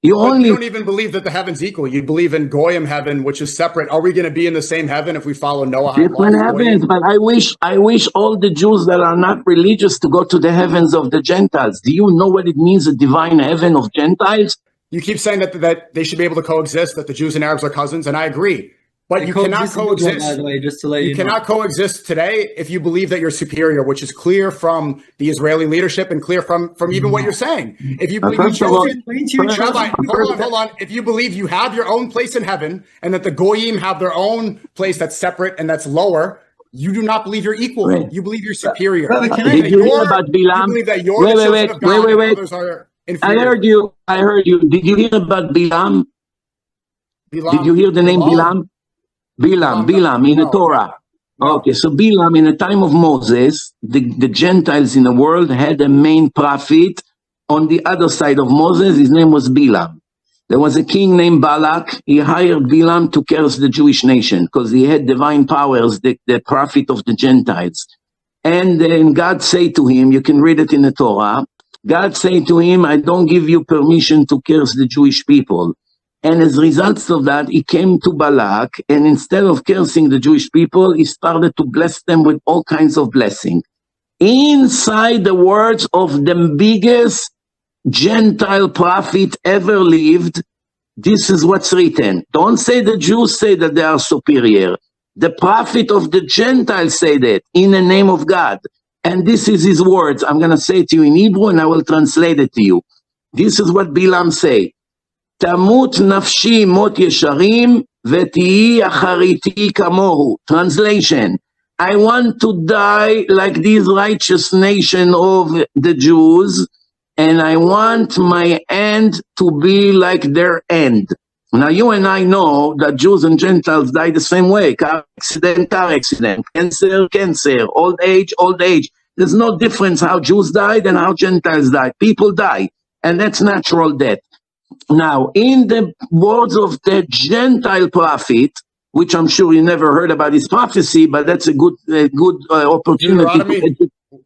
You But only you don't even believe that the heaven's equal. You believe in Goyim heaven, which is separate. Are we going to be in the same heaven if we follow Noahide different laws? heavens, Goyim? but I wish all the Jews that are not religious to go to the heavens of the Gentiles. Do you know what it means, a divine heaven of Gentiles? You keep saying that they should be able to coexist, that the Jews and Arabs are cousins, and I agree. But They you cannot coexist in Israel, coexist. by the way, just to let You you know. cannot coexist today if you believe that you're superior, which is clear from the Israeli leadership and clear from even what you're saying. If you believe First of all, Rabbi, hold on. If you believe you have your own place in heaven and that the Goyim have their own place that's separate and that's lower, you do not believe you're equal. Right. You believe you're superior. Rabbi, can Did you hear about You Bilam? believe that you're the children of God and others are inferior. I heard you. Did you hear about Bilam? Bilam, Did you hear the name Bilam? Bilam in the Torah. No. Okay, so Bilam, in the time of Moses, the Gentiles in the world had a main prophet on the other side of Moses. His name was Bilam. There was a king named Balak. He hired Bilam to curse the Jewish nation because he had divine powers, the prophet of the Gentiles. And then God said to him, you can read it in the Torah, God said to him, I don't give you permission to curse the Jewish people. And as a result of that, he came to Balak, and instead of cursing the Jewish people, he started to bless them with all kinds of blessing. Inside the words of the biggest Gentile prophet ever lived, this is what's written. Don't say the Jews say that they are superior. The prophet of the Gentiles said it in the name of God. And this is his words. I'm going to say it to you in Hebrew and I will translate it to you. This is what Bilam say. Tamut nafshi mot yesharim v'tihi achariti kamohu. Translation. I want to die like this righteous nation of the Jews, and I want my end to be like their end. Now you and I know that Jews and Gentiles die the same way. Car accident, cancer, cancer, old age, old age. There's no difference how Jews died and how Gentiles died. People die, and that's natural death. Now, in the words of the Gentile prophet, which I'm sure you never heard about his prophecy, but that's a good opportunity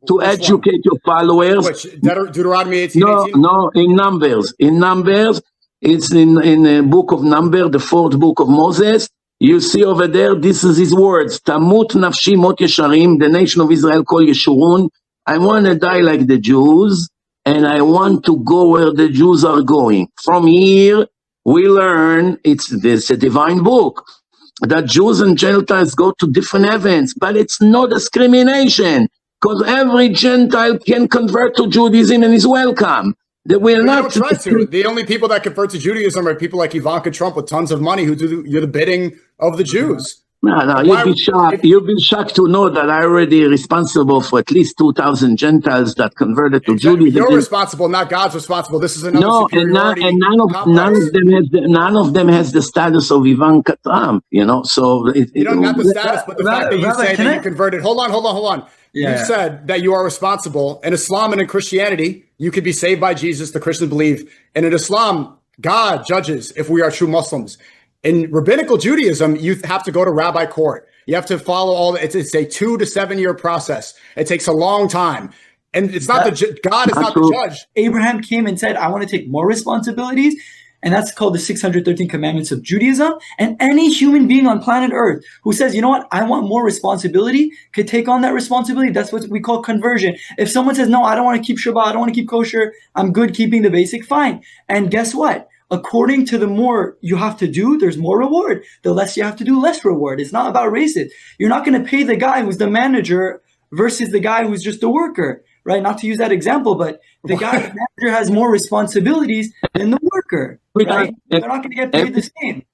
to educate your followers. Which, Deuteronomy 18, No, in Numbers. In Numbers, it's in the book of Numbers, the fourth book of Moses. You see over there, this is his words. Tamut nafshi mot yesharim, the nation of Israel called Yeshurun. I want to die like the Jews, and I want to go where the Jews are going. From here, we learn, it's a divine book, that Jews and Gentiles go to different heavens, but it's no discrimination, because every Gentile can convert to Judaism and is welcome. That we're not try to. The only people that convert to Judaism are people like Ivanka Trump with tons of money who do the bidding of the Jews. No, you'd be shocked. You'd be shocked to know that I already responsible for at least 2,000 Gentiles that converted to Judaism. You're responsible, not God's responsible. This is another superiority. And none of them has the status of Ivanka Trump. You know, so you don't have the status, but the fact that you say that you converted. Hold on. Yeah. You said that you are responsible. In Islam and in Christianity, you could be saved by Jesus. The Christians believe, and in Islam, God judges if we are true Muslims. In rabbinical Judaism, you have to go to rabbi court. You have to follow it's a 2 to 7 year process. It takes a long time. And it's not God is not the judge. Abraham came and said, I want to take more responsibilities. And that's called the 613 commandments of Judaism. And any human being on planet Earth who says, you know what, I want more responsibility, could take on that responsibility. That's what we call conversion. If someone says, no, I don't want to keep Shabbat, I don't want to keep kosher, I'm good keeping the basic, fine. And guess what? According to the more you have to do, there's more reward. The less you have to do, less reward. It's not about races. You're not going to pay the guy who's the manager versus the guy who's just a worker, right? Not to use that example, but the guy, the manager has more responsibilities than the worker, right? They're not going to get paid the same.